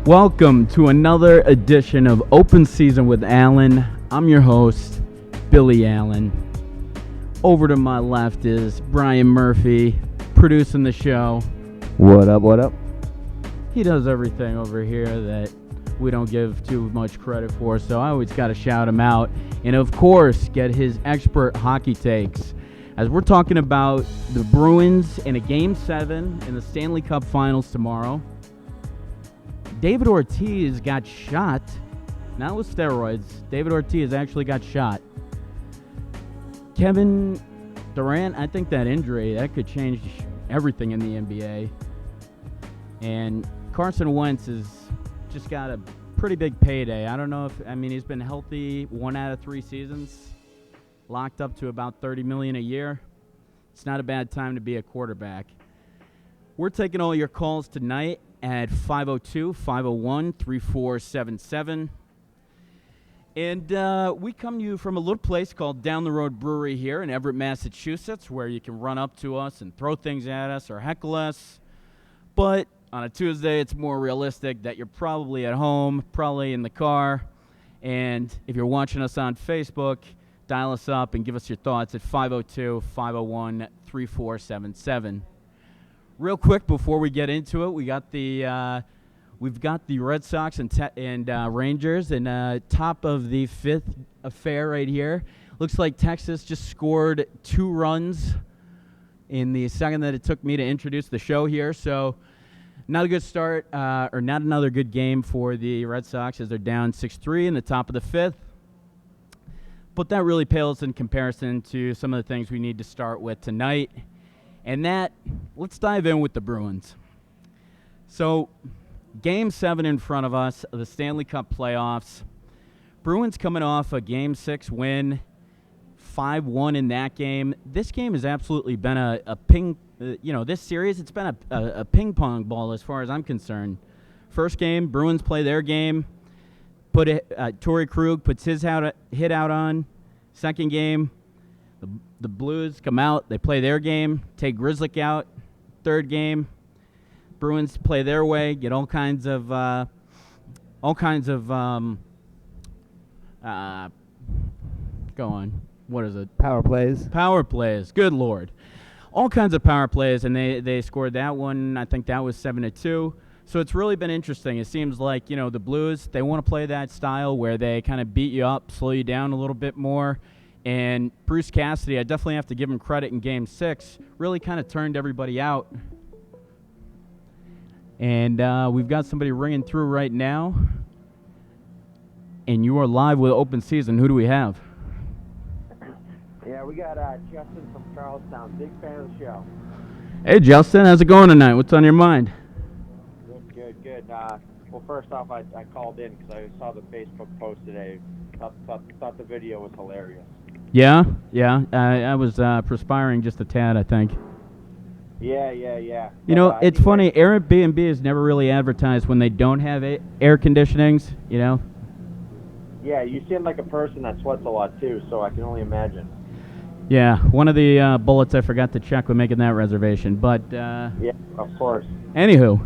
Welcome to another edition of Open Season with Allen. I'm your host, Billy Allen. Over to my left is Brian Murphy, producing the show. What up, what up? He does everything over here that we don't give too much credit for, so I always got to shout him out. And of course, get his expert hockey takes. As we're talking about the Bruins in a Game 7 in the Stanley Cup Finals tomorrow. David Ortiz got shot, not with steroids. David Ortiz actually got shot. Kevin Durant, I think that injury, that could change everything in the NBA. And Carson Wentz has just got a pretty big payday. I don't know he's been healthy 1 out of 3 seasons, locked up to about $30 million a year. It's not a bad time to be a quarterback. We're taking all your calls tonight at 502-501-3477. And we come to you from a little place called Down the Road Brewery here in Everett, Massachusetts, where you can run up to us and throw things at us or heckle us. But on a Tuesday, it's more realistic that you're probably at home, probably in the car. And if you're watching us on Facebook, dial us up and give us your thoughts at 502-501-3477. Real quick before we get into it, we've got the Red Sox and Rangers in top of the 5th affair right here. Looks like Texas just scored 2 runs in the second that it took me to introduce the show here. So not a good start, or not another good game for the Red Sox as they're down 6-3 in the top of the 5th. But that really pales in comparison to some of the things we need to start with tonight. And let's dive in with the Bruins. So, Game 7 in front of us, the Stanley Cup playoffs. Bruins coming off a Game 6 win, 5-1 in that game. This game has absolutely been this series, it's been a ping-pong ball as far as I'm concerned. First game, Bruins play their game. Torrey Krug puts his hit out on. Second game, the Blues come out, they play their game, take Grzelcyk out. Third game, Bruins play their way, get all kinds of go on. What is it? Power plays. Power plays. Good Lord. All kinds of power plays, and they scored that one. I think that was 7-2. So it's really been interesting. It seems like, the Blues, they want to play that style where they kind of beat you up, slow you down a little bit more. And Bruce Cassidy, I definitely have to give him credit in Game 6, really kind of turned everybody out. And we've got somebody ringing through right now. And you are live with Open Season. Who do we have? Yeah, we got Justin from Charlestown. Big fan of the show. Hey, Justin. How's it going tonight? What's on your mind? Good. Well, first off, I called in because I saw the Facebook post today. Thought the video was hilarious. Yeah. I was perspiring just a tad, I think. Yeah. It's funny. Airbnb is never really advertised when they don't have air conditionings, Yeah, you seem like a person that sweats a lot, too, so I can only imagine. Yeah, one of the bullets I forgot to check when making that reservation, but... yeah, of course. Anywho.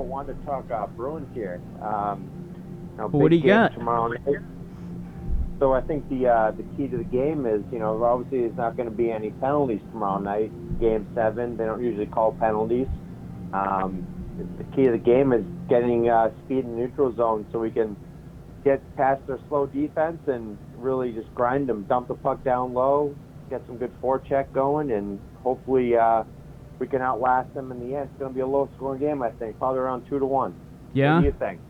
Wanted to talk Bruins here. What do you got? Tomorrow night. So I think the key to the game is, obviously there's not going to be any penalties tomorrow night. Game 7, they don't usually call penalties. The key to the game is getting speed in the neutral zone so we can get past their slow defense and really just grind them, dump the puck down low, get some good forecheck going, and hopefully we can outlast them in the end. It's going to be a low-scoring game, I think, probably around 2-1. Yeah? What do you think?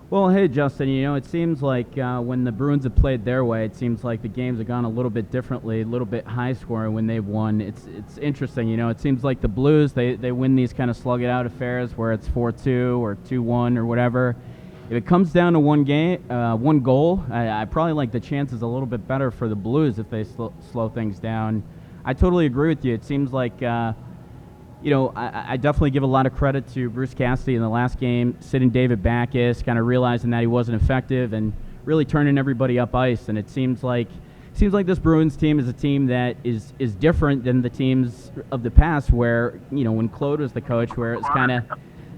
Well, hey, Justin, it seems like when the Bruins have played their way, it seems like the games have gone a little bit differently, a little bit high-scoring when they've won. It's interesting, it seems like the Blues, they win these kind of slug-it-out affairs where it's 4-2 or 2-1 or whatever. If it comes down to one goal, I probably like the chances a little bit better for the Blues if they slow things down. I totally agree with you. It seems like, I definitely give a lot of credit to Bruce Cassidy in the last game, sitting David Backes, kind of realizing that he wasn't effective and really turning everybody up ice. And it seems like this Bruins team is a team that is different than the teams of the past where, when Claude was the coach, where it was kind of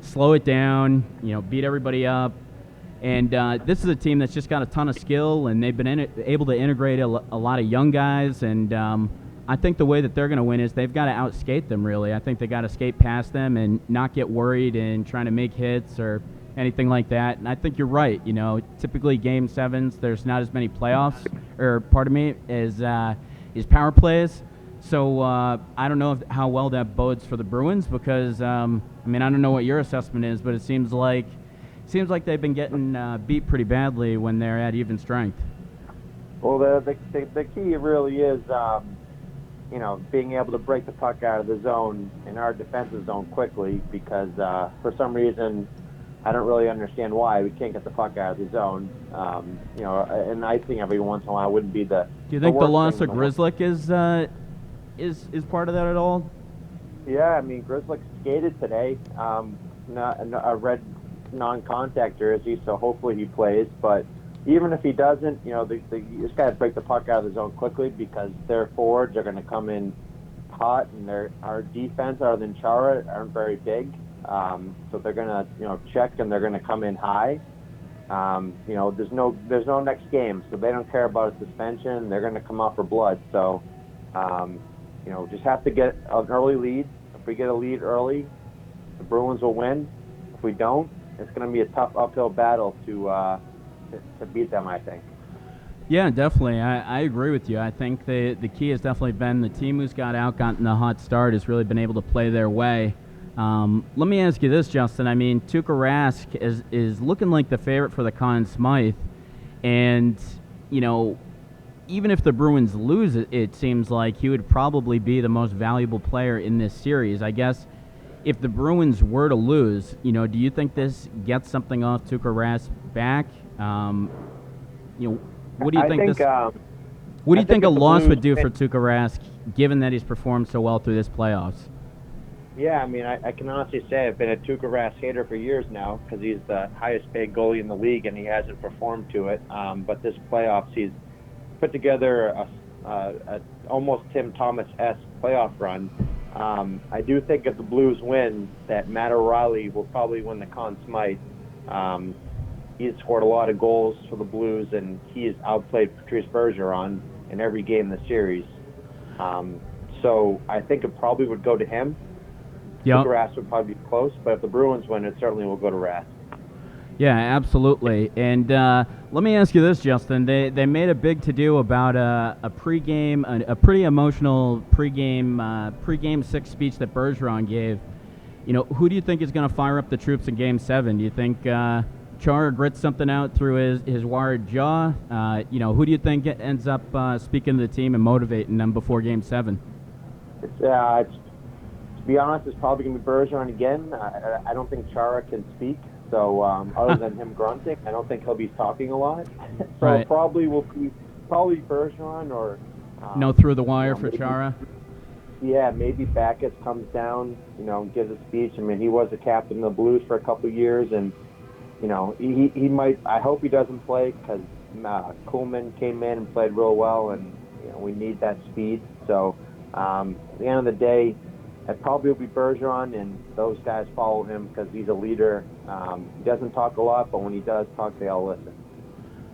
slow it down, beat everybody up. And this is a team that's just got a ton of skill, and they've been able to integrate a lot of young guys. And I think the way that they're going to win is they've got to outskate them, really. I think they got to skate past them and not get worried in trying to make hits or anything like that. And I think you're right. Typically Game 7s, there's not as many playoffs, is power plays. So I don't know how well that bodes for the Bruins because, I don't know what your assessment is, but it seems like they've been getting beat pretty badly when they're at even strength. Well, the key really is, being able to break the puck out of the zone in our defensive zone quickly because for some reason, I don't really understand why we can't get the puck out of the zone. And icing every once in a while wouldn't be the. Do you think the loss of Grzelcyk is part of that at all? Yeah, Grzelcyk skated today. A red non-contact jersey, so hopefully he plays. But even if he doesn't, you just got to break the puck out of the zone quickly because their forwards are going to come in hot, and our defense, other than Chara, aren't very big. So they're going to, check, and they're going to come in high. There's no next game, so they don't care about a suspension. They're going to come out for blood. So, just have to get an early lead. If we get a lead early, the Bruins will win. If we don't, it's going to be a tough uphill battle to beat them, I think. Yeah, definitely. I agree with you. I think the key has definitely been the team who's gotten the hot start has really been able to play their way. Let me ask you this, Justin. Tuukka Rask is looking like the favorite for the Conn Smythe, and even if the Bruins lose, it seems like he would probably be the most valuable player in this series. I guess if the Bruins were to lose, do you think this gets something off Tuukka Rask back? What do you think a loss would do for Tuukka Rask, given that he's performed so well through this playoffs? Yeah, I can honestly say I've been a Tuukka Rask hater for years now because he's the highest paid goalie in the league and he hasn't performed to it. But this playoffs, he's put together a almost Tim Thomas-esque playoff run. I do think if the Blues win, that Matt O'Reilly will probably win the Conn Smythe. He's scored a lot of goals for the Blues, and he has outplayed Patrice Bergeron in every game in the series. So I think it probably would go to him. Yep. Rask would probably be close, but if the Bruins win, it certainly will go to Rask. Yeah, absolutely. And let me ask you this, Justin. They made a big to-do about a pregame, a pretty emotional pregame 6 speech that Bergeron gave. Who do you think is going to fire up the troops in Game 7? Do you think Chara grits something out through his wired jaw? Who do you think ends up speaking to the team and motivating them before Game 7? To be honest, it's probably going to be Bergeron again. I don't think Chara can speak. So other than him grunting, I don't think he'll be talking a lot. So right. It probably will be Bergeron or no through the wire for Chara. Yeah, maybe Backes comes down, and gives a speech. He was a captain of the Blues for a couple of years, and he might. I hope he doesn't play because Kuhlman came in and played real well, and we need that speed. So at the end of the day, it probably will be Bergeron, and those guys follow him because he's a leader. He doesn't talk a lot, but when he does talk, they all listen.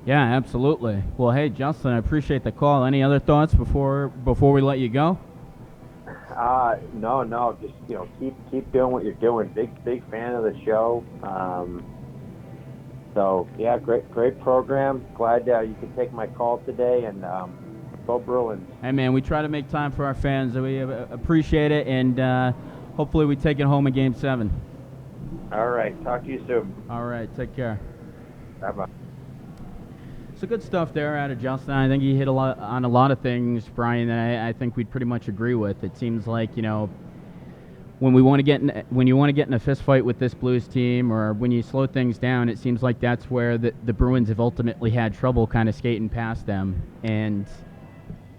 Yeah, absolutely. Well, hey, Justin, I appreciate the call. Any other thoughts before we let you go? No. Just keep doing what you're doing. Big fan of the show. So yeah, great program. Glad you could take my call today, and go Bruins. Hey man, we try to make time for our fans. We appreciate it, and hopefully we take it home in Game 7. All right, talk to you soon. All right, take care. Bye-bye. So good stuff there out of Justin. I think he hit on a lot of things, Brian, that I think we'd pretty much agree with. It seems like when you want to get in a fist fight with this Blues team, or when you slow things down, it seems like that's where the Bruins have ultimately had trouble kind of skating past them. And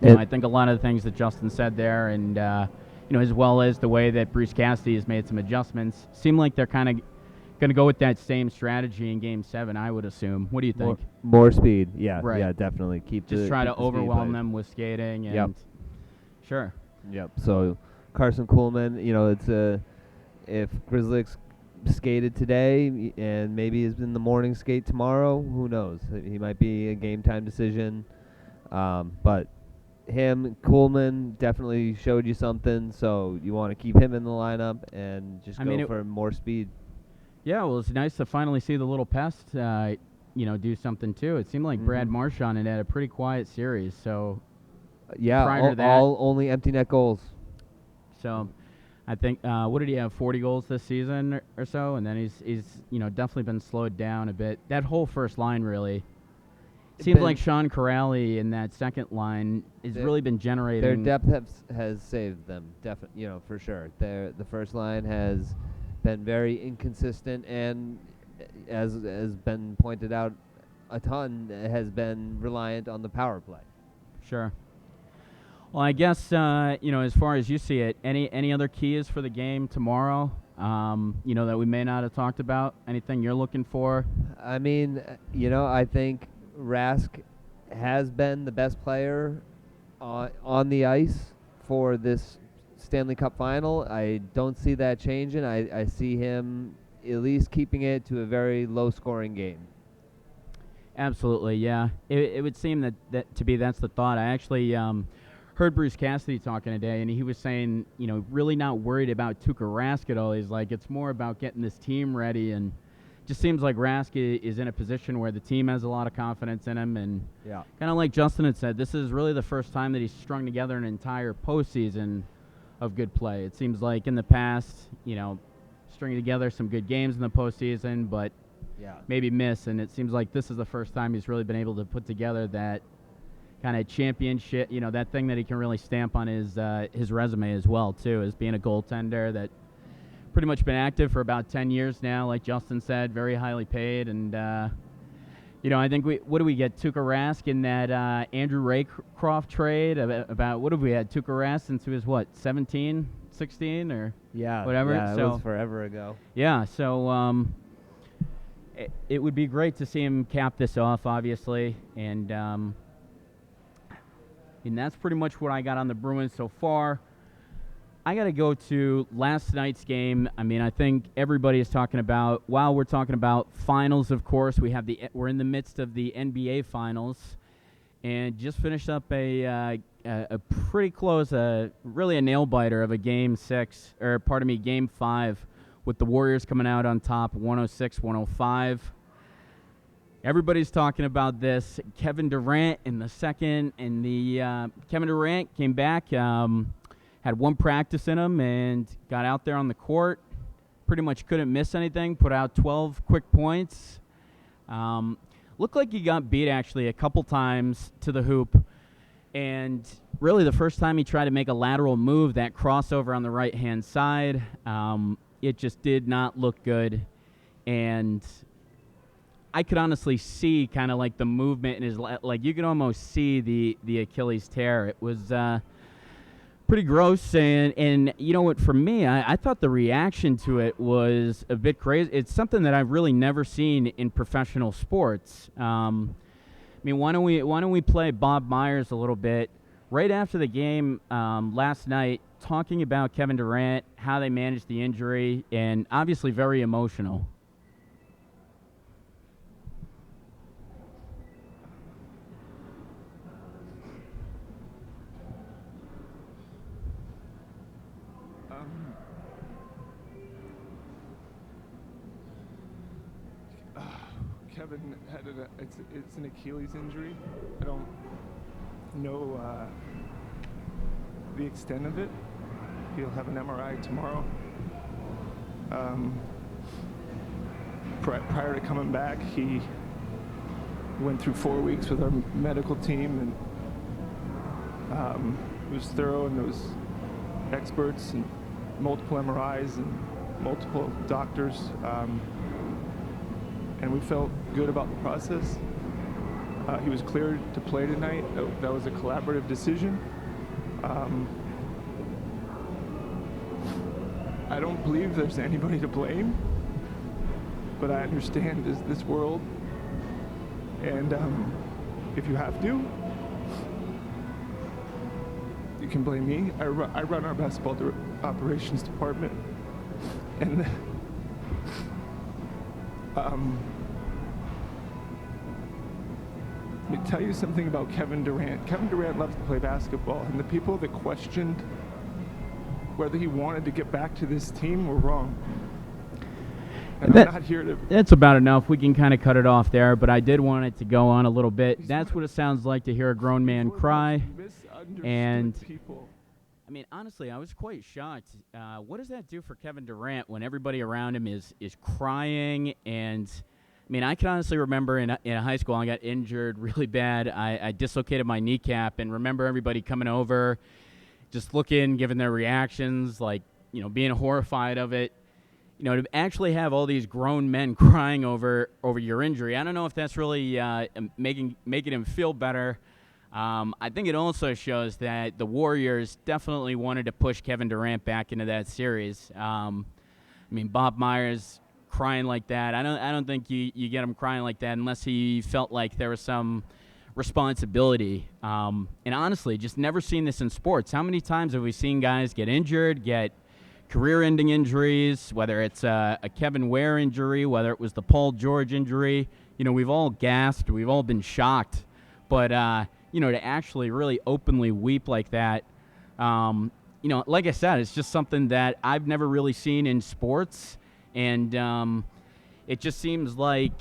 I think a lot of the things that Justin said there, and as well as the way that Bruce Cassidy has made some adjustments, seem like they're kind of going to go with that same strategy in Game 7, I would assume. What do you think? More speed, yeah, right. Yeah, definitely. Try to overwhelm them with skating, and yep. Sure. Yep. So Carson Kuhlman, it's if Grzelcyk skated today, and maybe is in the morning skate tomorrow. Who knows? He might be a game time decision. But him, Kuhlman definitely showed you something, so you want to keep him in the lineup and just go for more speed. Yeah, well, it's nice to finally see the little pest, do something too. It seemed like Brad Marchand had a pretty quiet series, so yeah, all only empty net goals. So, I think what did he have? 40 goals this season or so, and then he's definitely been slowed down a bit. That whole first line really seems like Sean Corrali in that second line has really been generating. Their depth has saved them, for sure. The first line has been very inconsistent, and as been pointed out a ton, has been reliant on the power play. Sure. Well, I guess as far as you see it, any other keys for the game tomorrow? That we may not have talked about. Anything you're looking for? I mean, I think Rask has been the best player on the ice for this Stanley Cup final. I don't see that changing. I see him at least keeping it to a very low-scoring game. Absolutely, yeah. It would seem that's the thought. I actually heard Bruce Cassidy talking today, and he was saying, really not worried about Tuukka Rask at all. He's like, it's more about getting this team ready, and just seems like Rask is in a position where the team has a lot of confidence in him, and kind of like Justin had said, this is really the first time that he's strung together an entire postseason of good play. It seems like in the past, stringing together some good games in the postseason, but maybe miss, and it seems like this is the first time he's really been able to put together that kind of championship, that thing that he can really stamp on his resume as well, too, as being a goaltender that pretty much been active for about 10 years now, like Justin said, very highly paid, and I think what do we get? Tuukka Rask in that Andrew Raycroft trade about what have we had? Tuukka Rask since he was 17, 16, or whatever. Yeah, it was forever ago. Yeah, so it would be great to see him cap this off, obviously, and that's pretty much what I got on the Bruins so far. I got to go to last night's game. I mean, I think everybody is talking about, while we're talking about finals, of course, we're in the midst of the NBA finals, and just finished up a pretty close, really a nail biter of a game 5, with the Warriors coming out on top, 106-105. Everybody's talking about this. Kevin Durant in the second, and Kevin Durant came back. Had one practice in him and got out there on the court. Pretty much couldn't miss anything. Put out 12 quick points. Looked like he got beat actually a couple times to the hoop. And really the first time he tried to make a lateral move, that crossover on the right-hand side, it just did not look good. And I could honestly see kind of like the movement in his, like you could almost see the Achilles tear. It was pretty gross, and you know what, for me, I thought the reaction to it was a bit crazy. It's something that I've really never seen in professional sports. I mean, why don't we play Bob Myers a little bit right after the game last night, talking about Kevin Durant, how they managed the injury, and obviously very emotional. Kevin had it's an Achilles injury. I don't know the extent of it. He'll have an MRI tomorrow. Prior to coming back, he went through 4 weeks with our medical team, and it was thorough, and there was experts and multiple MRIs and multiple doctors. And we felt good about the process. He was cleared to play tonight. That was a collaborative decision. I don't believe there's anybody to blame, but I understand this world. And if you have to, you can blame me. I run our basketball operations department, and Let me tell you something about Kevin Durant. Kevin Durant loves to play basketball, and the people that questioned whether he wanted to get back to this team were wrong. And I'm not here to... That's about enough. We can kind of cut it off there, but I did want it to go on a little bit. That's what it sounds like to hear a grown man cry. And people. I mean, honestly, I was quite shocked. What does that do for Kevin Durant when everybody around him is crying? And I mean, I can honestly remember in high school, I got injured really bad. I dislocated my kneecap, and remember everybody coming over, just looking, giving their reactions, like, you know, being horrified of it. You know, to actually have all these grown men crying over your injury, I don't know if that's really making him feel better. I think it also shows that the Warriors definitely wanted to push Kevin Durant back into that series. I mean, Bob Myers crying like that. I don't think you get him crying like that unless he felt like there was some responsibility. And honestly, just never seen this in sports. How many times have we seen guys get injured, get career-ending injuries, whether it's a Kevin Ware injury, whether it was the Paul George injury? You know, we've all gasped, we've all been shocked. But, you know, to actually really openly weep like that, you know, like I said, it's just something that I've never really seen in sports. And it just seems like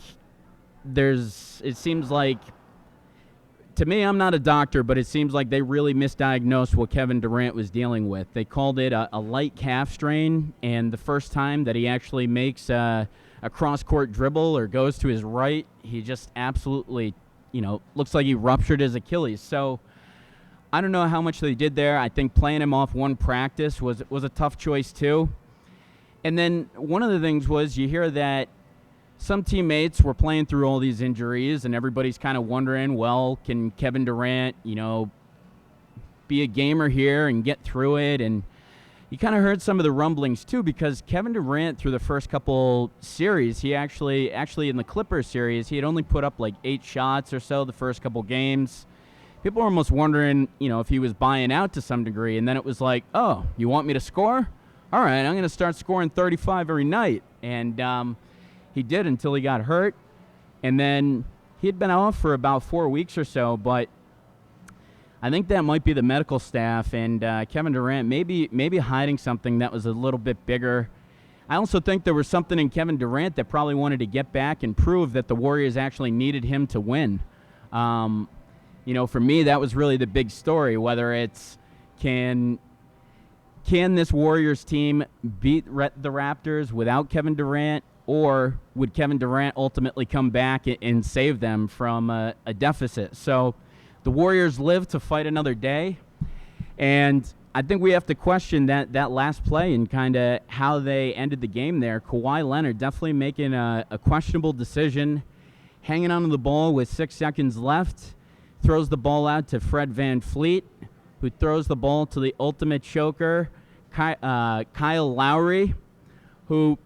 to me, I'm not a doctor, but it seems like they really misdiagnosed what Kevin Durant was dealing with. They called it a light calf strain, and the first time that he actually makes a cross-court dribble or goes to his right, he just absolutely, you know, looks like he ruptured his Achilles. So I don't know how much they did there. I think playing him off one practice was a tough choice too. And then one of the things was you hear that some teammates were playing through all these injuries, and everybody's kind of wondering, well, can Kevin Durant, you know, be a gamer here and get through it? And you kind of heard some of the rumblings too, because Kevin Durant through the first couple series, he actually in the Clippers series, he had only put up like 8 shots or so the first couple games. People were almost wondering, you know, if he was buying out to some degree. And then it was like, oh, you want me to score? All right, I'm going to start scoring 35 every night. And he did until he got hurt. And then he had been off for about 4 weeks or so, but I think that might be the medical staff and Kevin Durant maybe hiding something that was a little bit bigger. I also think there was something in Kevin Durant that probably wanted to get back and prove that the Warriors actually needed him to win. You know, for me, that was really the big story, whether it's can this Warriors team beat the Raptors without Kevin Durant, or would Kevin Durant ultimately come back and save them from a deficit? So the Warriors live to fight another day, and I think we have to question that last play and kind of how they ended the game there. Kawhi Leonard definitely making a questionable decision, hanging onto the ball with 6 seconds left, throws the ball out to Fred VanVleet, who throws the ball to the ultimate choker, Kyle Lowry, who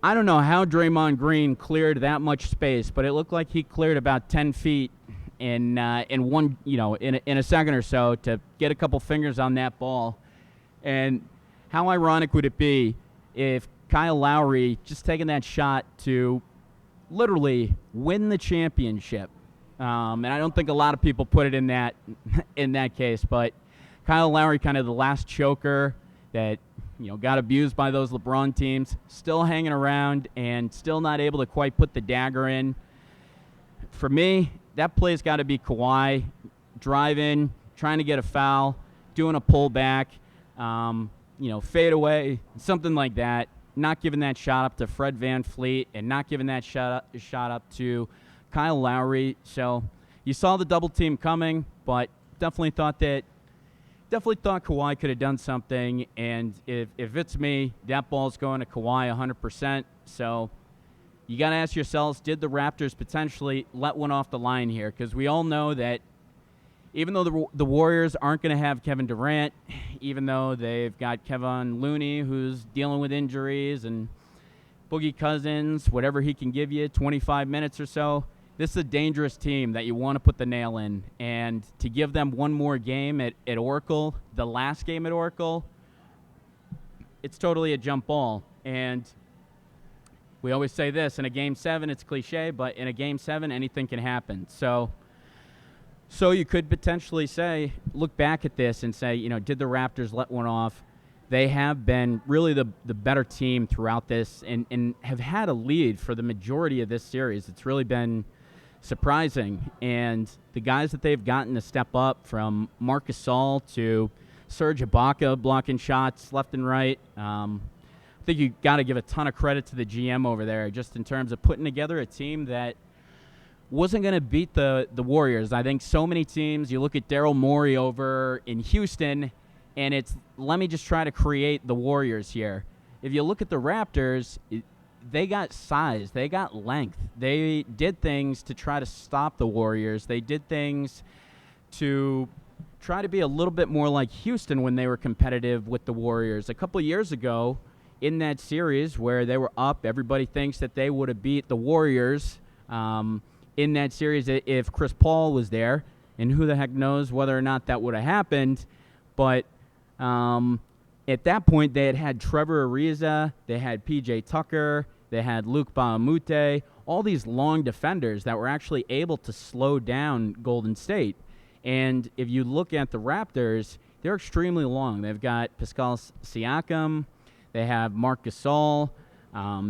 I don't know how Draymond Green cleared that much space, but it looked like he cleared about 10 feet in one, you know, in a second or so to get a couple fingers on that ball. And how ironic would it be if Kyle Lowry just taking that shot to literally win the championship? And I don't think a lot of people put it in that case, but Kyle Lowry, kind of the last choker that, you know, got abused by those LeBron teams, still hanging around and still not able to quite put the dagger in. For me, that play's got to be Kawhi driving, trying to get a foul, doing a pullback, you know, fade away, something like that. Not giving that shot up to Fred VanVleet and not giving that shot up to Kyle Lowry. So you saw the double team coming, but definitely thought Kawhi could have done something. And if it's me, that ball's going to Kawhi 100%. So you got to ask yourselves, did the Raptors potentially let one off the line here? Because we all know that even though the Warriors aren't going to have Kevin Durant, even though they've got Kevon Looney, who's dealing with injuries, and Boogie Cousins, whatever he can give you, 25 minutes or so, this is a dangerous team that you want to put the nail in. And to give them one more game at Oracle, the last game at Oracle, it's totally a jump ball. And we always say this, in a Game 7, it's cliche, but in a Game 7, anything can happen. So you could potentially say, look back at this and say, did the Raptors let one off? They have been really the better team throughout this and have had a lead for the majority of this series. It's really been surprising. And the guys that they've gotten to step up, from Marc Gasol to Serge Ibaka blocking shots left and right. I think you got to give a ton of credit to the GM over there, just in terms of putting together a team that wasn't going to beat the Warriors. I think so many teams, you look at Daryl Morey over in Houston, and it's, let me just try to create the Warriors here. If you look at the Raptors, they got size. They got length. They did things to try to stop the Warriors. They did things to try to be a little bit more like Houston when they were competitive with the Warriors. A couple years ago in that series where they were up, everybody thinks that they would have beat the Warriors in that series if Chris Paul was there. And who the heck knows whether or not that would have happened. But at that point, they had Trevor Ariza, they had P.J. Tucker, they had Luke Bahamute, all these long defenders that were actually able to slow down Golden State. And if you look at the Raptors, they're extremely long. They've got Pascal Siakam, they have Marc Gasol,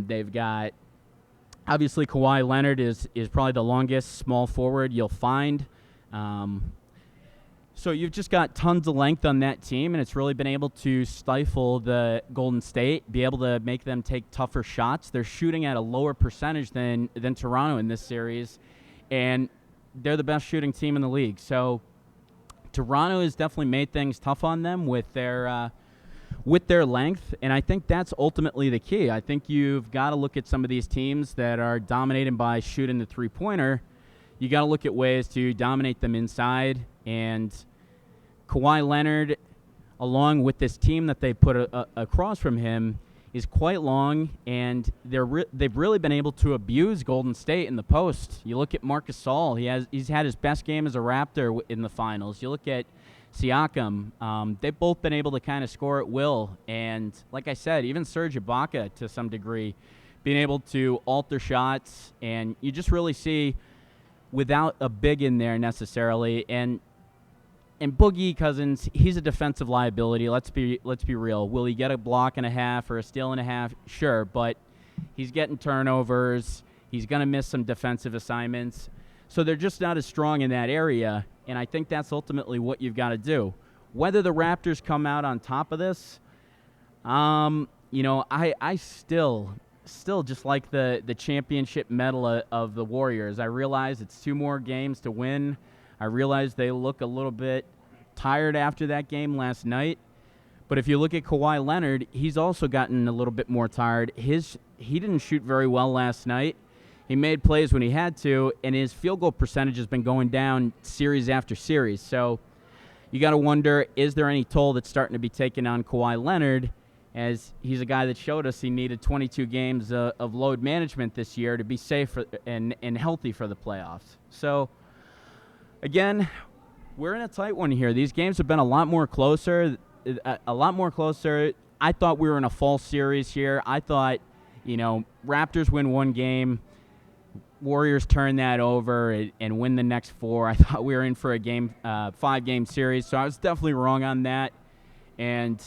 they've got, obviously, Kawhi Leonard is probably the longest small forward you'll find. So you've just got tons of length on that team, and it's really been able to stifle the Golden State, be able to make them take tougher shots. They're shooting at a lower percentage than Toronto in this series, and they're the best shooting team in the league. So Toronto has definitely made things tough on them with their length, and I think that's ultimately the key. I think you've got to look at some of these teams that are dominated by shooting the three-pointer. You got to look at ways to dominate them inside, and Kawhi Leonard, along with this team that they put across from him, is quite long, and they've really been able to abuse Golden State in the post. You look at Marc Gasol; he's had his best game as a Raptor in the finals. You look at Siakam; they've both been able to kind of score at will, and like I said, even Serge Ibaka to some degree, being able to alter shots, and you just really see, without a big in there necessarily, and Boogie Cousins, he's a defensive liability. Let's be real. Will he get a block and a half or a steal and a half? Sure, but he's getting turnovers. He's going to miss some defensive assignments. So they're just not as strong in that area, and I think that's ultimately what you've got to do. Whether the Raptors come out on top of this, I still just like the championship medal of the Warriors. I realize it's 2 more games to win. I realize they look a little bit tired after that game last night. But if you look at Kawhi Leonard, he's also gotten a little bit more tired. He didn't shoot very well last night. He made plays when he had to, and his field goal percentage has been going down series after series. So you got to wonder, is there any toll that's starting to be taken on Kawhi Leonard, as he's a guy that showed us he needed 22 games of load management this year to be safe and healthy for the playoffs. So, again, we're in a tight one here. These games have been a lot more closer. I thought we were in a fall series here. I thought, Raptors win one game, Warriors turn that over and win the next 4. I thought we were in for a 5-game series, so I was definitely wrong on that. And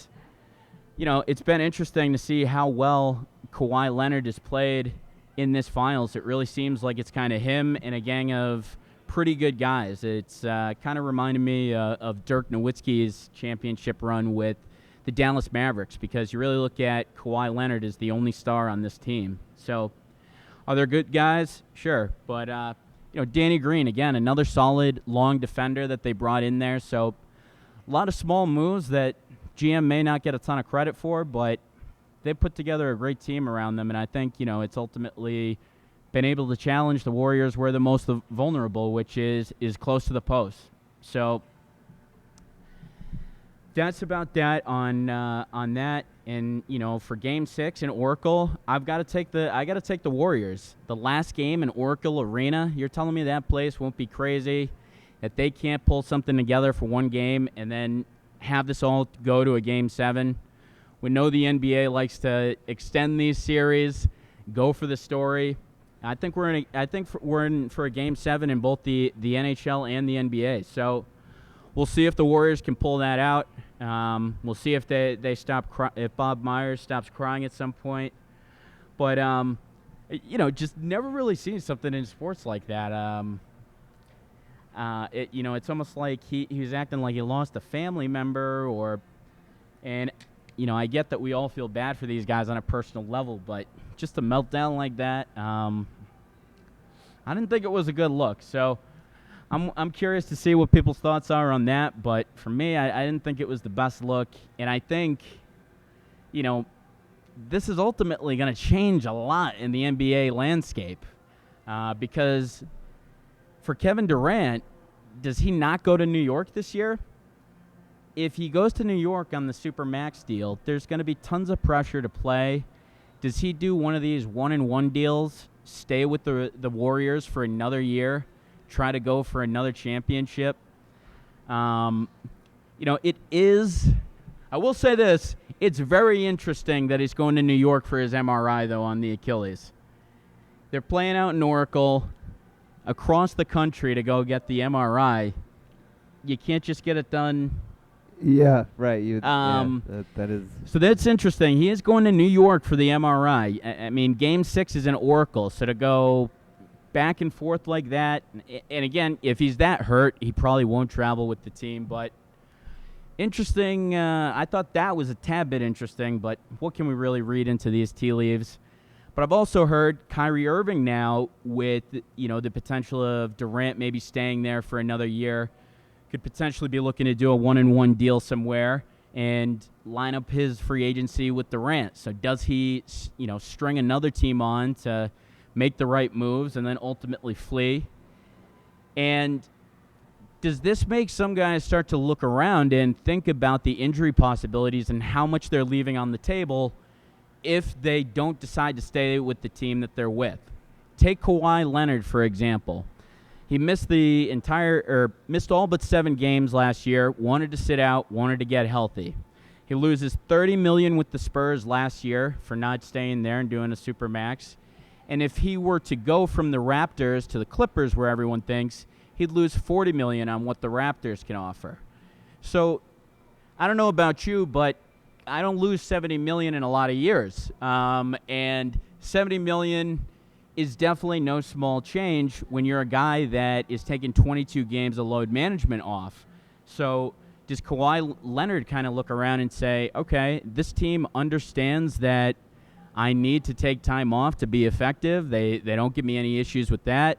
it's been interesting to see how well Kawhi Leonard has played in this finals. It really seems like it's kind of him and a gang of pretty good guys. It's kind of reminded me of Dirk Nowitzki's championship run with the Dallas Mavericks, because you really look at Kawhi Leonard as the only star on this team. So are there good guys? Sure. But, Danny Green, again, another solid long defender that they brought in there. So a lot of small moves that GM may not get a ton of credit for, but they put together a great team around them, and I think, it's ultimately been able to challenge the Warriors where they're most vulnerable, which is close to the post. So that's about that on that. And for Game 6 in Oracle, I got to take the Warriors. The last game in Oracle Arena, you're telling me that place won't be crazy, that they can't pull something together for one game and then have this all go to a Game 7. We know the NBA likes to extend these series, go for the story. I think we're in for a Game 7 in both the NHL and the NBA. So we'll see if the Warriors can pull that out. We'll see if they stop if Bob Myers stops crying at some point. But just never really seen something in sports like that. It's almost like he was acting like he lost a family member, and I get that we all feel bad for these guys on a personal level, but just a meltdown like that, I didn't think it was a good look. So I'm curious to see what people's thoughts are on that. But for me, I didn't think it was the best look, and I think, this is ultimately going to change a lot in the NBA landscape, because for Kevin Durant, does he not go to New York this year? If he goes to New York on the Supermax deal, there's going to be tons of pressure to play. Does he do one of these 1-and-1 deals, stay with the Warriors for another year, try to go for another championship? It is, I will say this, it's very interesting that he's going to New York for his MRI, though, on the Achilles. They're playing out in Oracle, across the country to go get the MRI. You can't just get it done. Yeah, right. That is. So that's interesting. He is going to New York for the MRI. I mean, Game 6 is in Oracle, so to go back and forth like that, and again, if he's that hurt, he probably won't travel with the team, but interesting. I thought that was a tad bit interesting, but what can we really read into these tea leaves? But I've also heard Kyrie Irving now with, the potential of Durant maybe staying there for another year, could potentially be looking to do a 1-and-1 deal somewhere and line up his free agency with Durant. So does he, string another team on to make the right moves and then ultimately flee? And does this make some guys start to look around and think about the injury possibilities and how much they're leaving on the table if they don't decide to stay with the team that they're with? Take Kawhi Leonard, for example. He missed missed all but 7 games last year, wanted to sit out, wanted to get healthy. He loses $30 million with the Spurs last year for not staying there and doing a Supermax. And if he were to go from the Raptors to the Clippers, where everyone thinks, he'd lose $40 million on what the Raptors can offer. So I don't know about you, but I don't lose $70 million in a lot of years. And $70 million is definitely no small change when you're a guy that is taking 22 games of load management off. So does Kawhi Leonard kind of look around and say, okay, this team understands that I need to take time off to be effective. They don't give me any issues with that.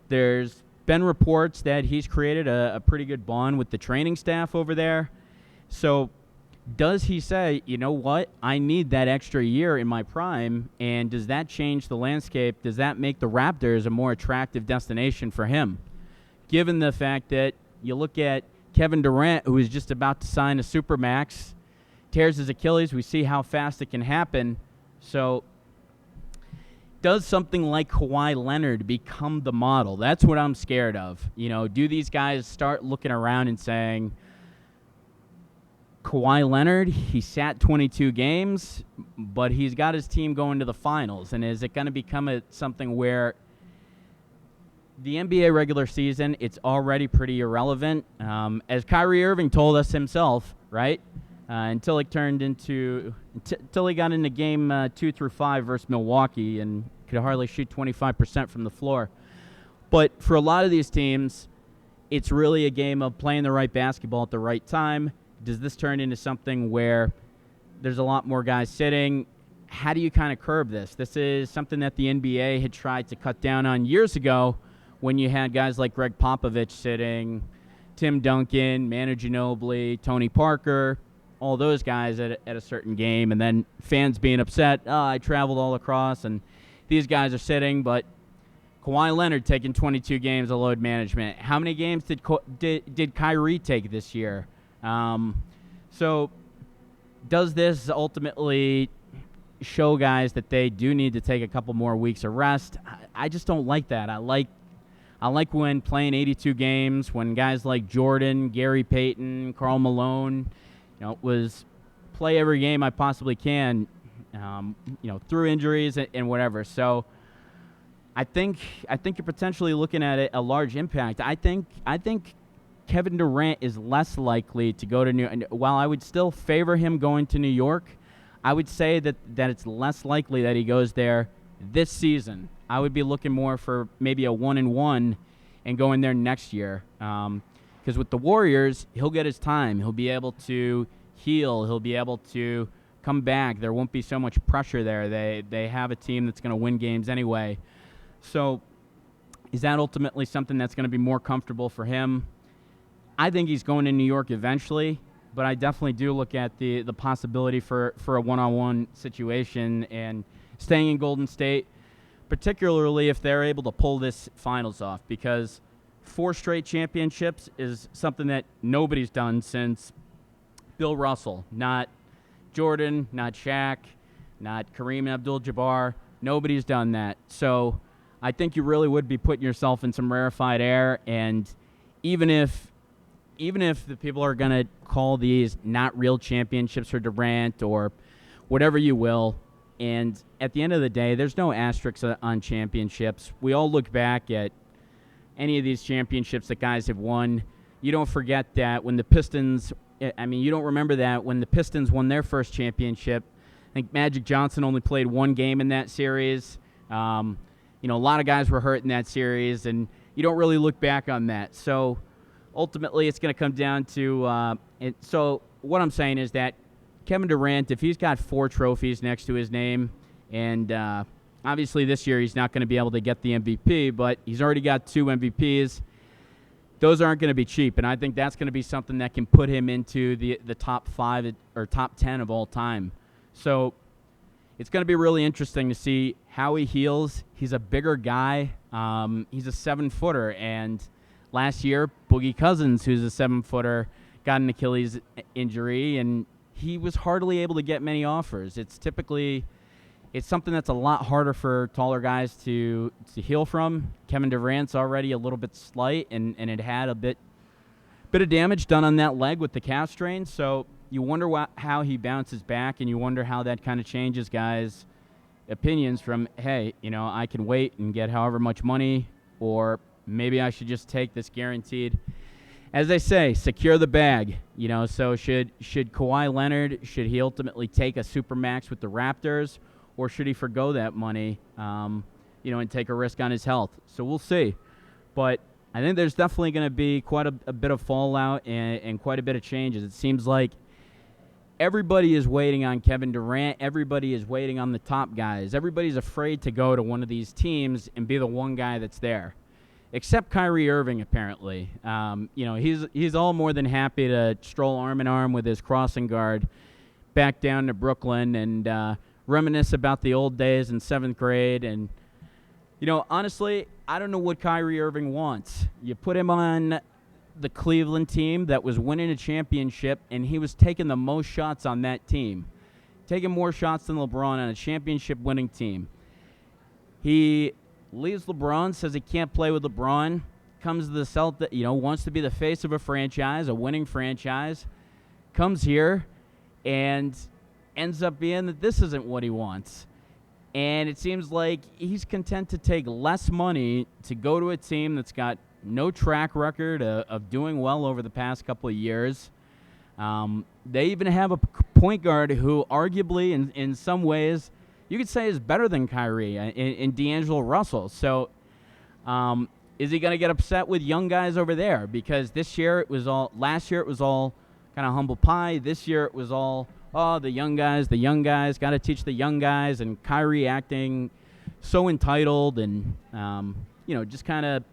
There's been reports that he's created a pretty good bond with the training staff over there. So does he say, you know what, I need that extra year in my prime, and does that change the landscape? Does that make the Raptors a more attractive destination for him? Given the fact that you look at Kevin Durant, who is just about to sign a Supermax, tears his Achilles, we see how fast it can happen. So does something like Kawhi Leonard become the model? That's what I'm scared of. Do these guys start looking around and saying, Kawhi Leonard, he sat 22 games, but he's got his team going to the finals. And is it going to become something where the NBA regular season, it's already pretty irrelevant? As Kyrie Irving told us himself, right? Until he got into game 2 through 5 versus Milwaukee and could hardly shoot 25% from the floor. But for a lot of these teams, it's really a game of playing the right basketball at the right time. Does this turn into something where there's a lot more guys sitting? How do you kind of curb this? This is something that the NBA had tried to cut down on years ago when you had guys like Greg Popovich sitting, Tim Duncan, Manu Ginobili, Tony Parker, all those guys at a certain game, and then fans being upset, I traveled all across, and these guys are sitting, but Kawhi Leonard taking 22 games of load management. How many games did Kyrie take this year? So does this ultimately show guys that they do need to take a couple more weeks of rest? I just don't like that. I like when playing 82 games, when guys like Jordan, Gary Payton, Karl Malone, was play every game I possibly can. through injuries and whatever. So I think you're potentially looking at a large impact. I think Kevin Durant is less likely to go to New York. While I would still favor him going to New York, I would say that it's less likely that he goes there this season. I would be looking more for maybe a 1-1 and going there next year. Because with the Warriors, he'll get his time. He'll be able to heal. He'll be able to come back. There won't be so much pressure there. They have a team that's going to win games anyway. So is that ultimately something that's going to be more comfortable for him? I think he's going to New York eventually, but I definitely do look at the possibility for a one-on-one situation and staying in Golden State, particularly if they're able to pull this finals off, because 4 straight championships is something that nobody's done since Bill Russell. Not Jordan, not Shaq, not Kareem Abdul-Jabbar. Nobody's done that. So I think you really would be putting yourself in some rarefied air, and even if the people are going to call these not real championships for Durant or whatever you will, and at the end of the day, there's no asterisks on championships. We all look back at any of these championships that guys have won. You don't forget that when the Pistons, you don't remember that when the Pistons won their first championship. I think Magic Johnson only played 1 game in that series. A lot of guys were hurt in that series, and you don't really look back on that. So ultimately, it's going to come down to so what I'm saying is that Kevin Durant, if he's got 4 trophies next to his name, and obviously this year he's not going to be able to get the MVP, but he's already got 2 MVPs. Those aren't going to be cheap, and I think that's going to be something that can put him into the top 5 or top 10 of all time. So it's going to be really interesting to see how he heals. He's a bigger guy. He's a 7-footer, and last year, Boogie Cousins, who's a 7-footer, got an Achilles injury, and he was hardly able to get many offers. It's something that's a lot harder for taller guys to heal from. Kevin Durant's already a little bit slight, and it had a bit of damage done on that leg with the calf strain. So you wonder how he bounces back, and you wonder how that kind of changes guys' opinions from, hey, I can wait and get however much money, or maybe I should just take this guaranteed, as they say, secure the bag. So should Kawhi Leonard, should he ultimately take a supermax with the Raptors, or should he forgo that money, and take a risk on his health? So we'll see. But I think there's definitely going to be quite a bit of fallout and quite a bit of changes. It seems like everybody is waiting on Kevin Durant. Everybody is waiting on the top guys. Everybody's afraid to go to one of these teams and be the one guy that's there. Except Kyrie Irving, apparently. He's all more than happy to stroll arm in arm with his crossing guard back down to Brooklyn and reminisce about the old days in 7th grade. And, honestly, I don't know what Kyrie Irving wants. You put him on the Cleveland team that was winning a championship, and he was taking the most shots on that team, taking more shots than LeBron on a championship-winning team. He leaves LeBron, says he can't play with LeBron, comes to the Celtics, wants to be the face of a franchise, a winning franchise, comes here and ends up being that this isn't what he wants. And it seems like he's content to take less money to go to a team that's got no track record of doing well over the past couple of years. They even have a point guard who arguably in some ways you could say is better than Kyrie in D'Angelo Russell. So is he going to get upset with young guys over there? Because last year it was all kind of humble pie. This year it was all, the young guys, got to teach the young guys, and Kyrie acting so entitled and, just kind of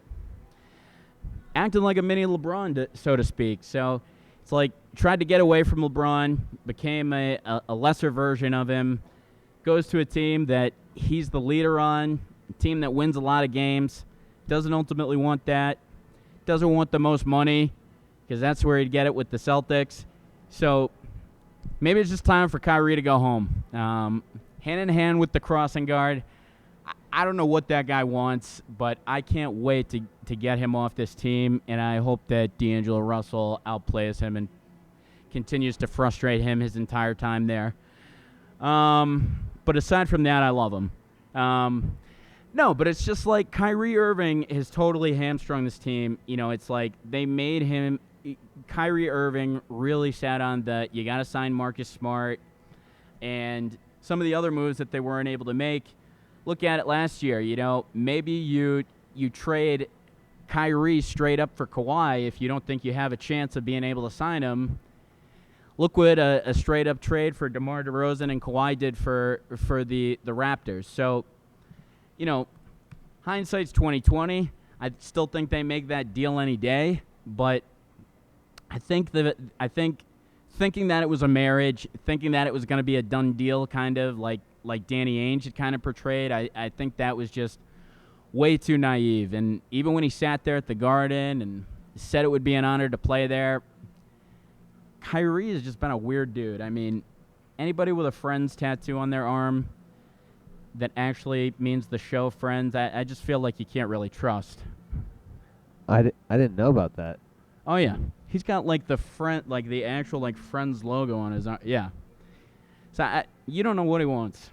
acting like a mini LeBron, so to speak. So it's like tried to get away from LeBron, became a lesser version of him, goes to a team that he's the leader on, a team that wins a lot of games, doesn't ultimately want that, doesn't want the most money because that's where he'd get it with the Celtics. So maybe it's just time for Kyrie to go home. Hand in hand with the crossing guard. I don't know what that guy wants, but I can't wait to get him off this team, and I hope that D'Angelo Russell outplays him and continues to frustrate him his entire time there. But aside from that, I love him. No, but it's just like Kyrie Irving has totally hamstrung this team. You know, it's like they made him. Kyrie Irving really sat on the you got to sign Marcus Smart and some of the other moves that they weren't able to make. Look at it last year. You know, maybe you trade Kyrie straight up for Kawhi if you don't think you have a chance of being able to sign him. Look what a straight up trade for DeMar DeRozan and Kawhi did for the Raptors. So, you know, hindsight's 20/20. I still think they make that deal any day, but I think thinking that it was a marriage, thinking that it was going to be a done deal, kind of like Danny Ainge had kind of portrayed, I think that was just way too naive. And even when he sat there at the Garden and said it would be an honor to play there, Kyrie has just been a weird dude. I mean, anybody with a Friends tattoo on their arm that actually means the show Friends, I just feel like you can't really trust. I didn't know about that. Oh yeah, he's got like the actual like Friends logo on his arm. Yeah. So you don't know what he wants.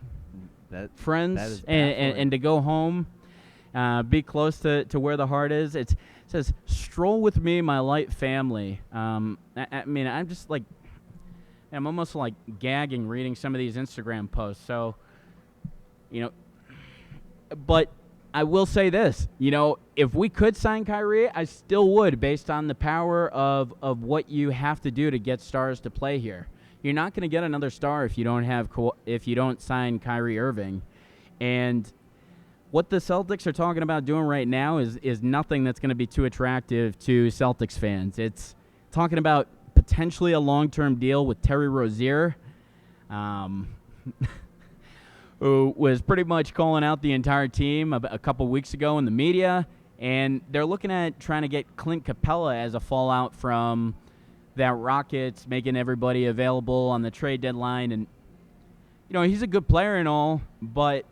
Friends that is and to go home, be close to where the heart is. It says, "Stroll with me, my light family." I mean, I'm just like, I'm almost like gagging reading some of these Instagram posts. So, you know, but I will say this, you know, if we could sign Kyrie, I still would, based on the power of what you have to do to get stars to play here. You're not going to get another star if you don't sign Kyrie Irving. And what the Celtics are talking about doing right now is nothing that's going to be too attractive to Celtics fans. It's talking about potentially a long-term deal with Terry Rozier, who was pretty much calling out the entire team a couple weeks ago in the media. And they're looking at trying to get Clint Capella as a fallout from that Rockets making everybody available on the trade deadline. And, you know, he's a good player and all, but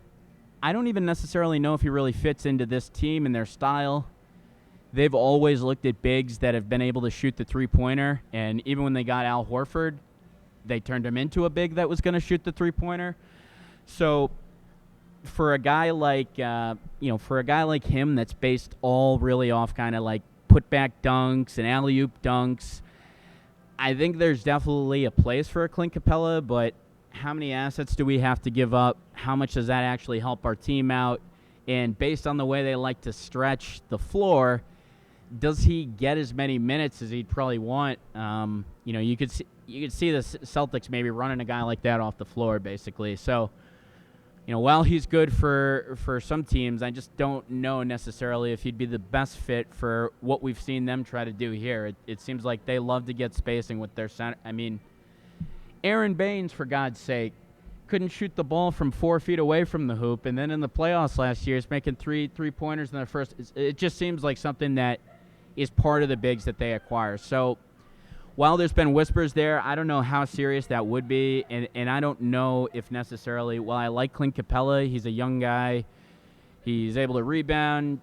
I don't even necessarily know if he really fits into this team and their style. They've always looked at bigs that have been able to shoot the three-pointer, and even when they got Al Horford, they turned him into a big that was going to shoot the three-pointer. So for a guy like him that's based all really off kind of like put-back dunks and alley-oop dunks, I think there's definitely a place for a Clint Capella, but how many assets do we have to give up? How much does that actually help our team out? And based on the way they like to stretch the floor, does he get as many minutes as he'd probably want? You know, you could see the Celtics maybe running a guy like that off the floor, basically. So, you know, while he's good for some teams, I just don't know necessarily if he'd be the best fit for what we've seen them try to do here. It seems like they love to get spacing with their center. I mean, Aaron Baines, for God's sake, couldn't shoot the ball from 4 feet away from the hoop, and then in the playoffs last year, is making three-pointers in the first. It just seems like something that is part of the bigs that they acquire. So while there's been whispers there, I don't know how serious that would be, and I don't know if necessarily, while I like Clint Capella, he's a young guy, he's able to rebound,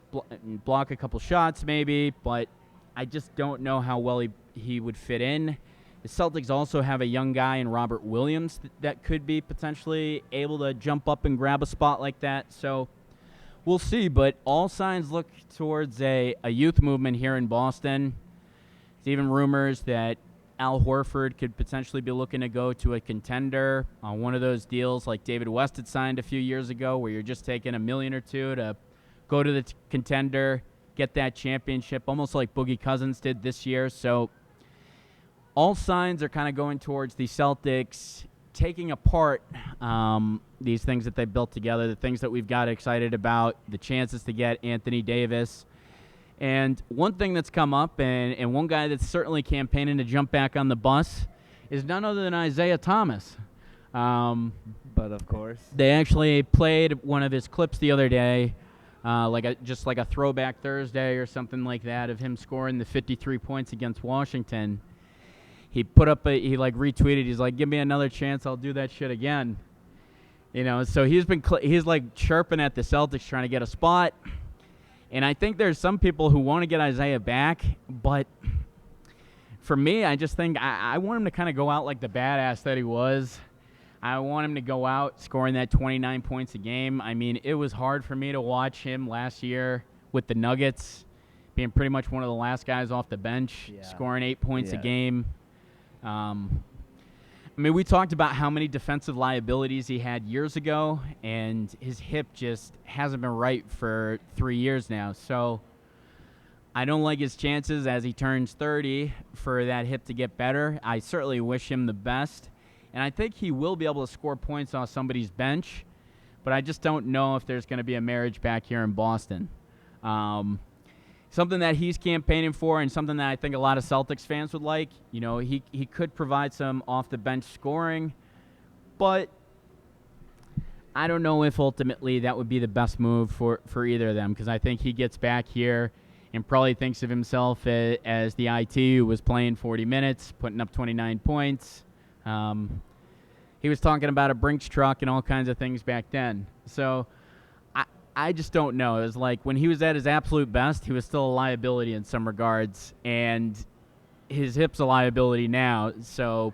block a couple shots maybe, but I just don't know how well he would fit in. The Celtics also have a young guy in Robert Williams that could be potentially able to jump up and grab a spot like that. So we'll see, but all signs look towards a youth movement here in Boston. There's even rumors that Al Horford could potentially be looking to go to a contender on one of those deals like David West had signed a few years ago, where you're just taking $1 million or $2 million to go to the contender, get that championship, almost like Boogie Cousins did this year. So all signs are kind of going towards the Celtics taking apart these things that they built together, the things that we've got excited about, the chances to get Anthony Davis. And one thing that's come up, and one guy that's certainly campaigning to jump back on the bus, is none other than Isaiah Thomas. But of course, they actually played one of his clips the other day, just like a throwback Thursday or something like that, of him scoring the 53 points against Washington. He put up he retweeted. He's like, "Give me another chance, I'll do that shit again." You know, so he's like chirping at the Celtics trying to get a spot. And I think there's some people who want to get Isaiah back, but for me, I just think I want him to kind of go out like the badass that he was. I want him to go out scoring that 29 points a game. I mean, it was hard for me to watch him last year with the Nuggets, being pretty much one of the last guys off the bench, scoring 8 points a game. I mean, we talked about how many defensive liabilities he had years ago, and his hip just hasn't been right for 3 years now. So I don't like his chances as he turns 30 for that hip to get better. I certainly wish him the best, and I think he will be able to score points off somebody's bench, but I just don't know if there's going to be a marriage back here in Boston. Something that he's campaigning for and something that I think a lot of Celtics fans would like. You know, he could provide some off-the-bench scoring, but I don't know if ultimately that would be the best move for either of them, because I think he gets back here and probably thinks of himself as the IT who was playing 40 minutes, putting up 29 points. He was talking about a Brinks truck and all kinds of things back then. So I just don't know. It was like when he was at his absolute best, he was still a liability in some regards, and his hip's a liability now. So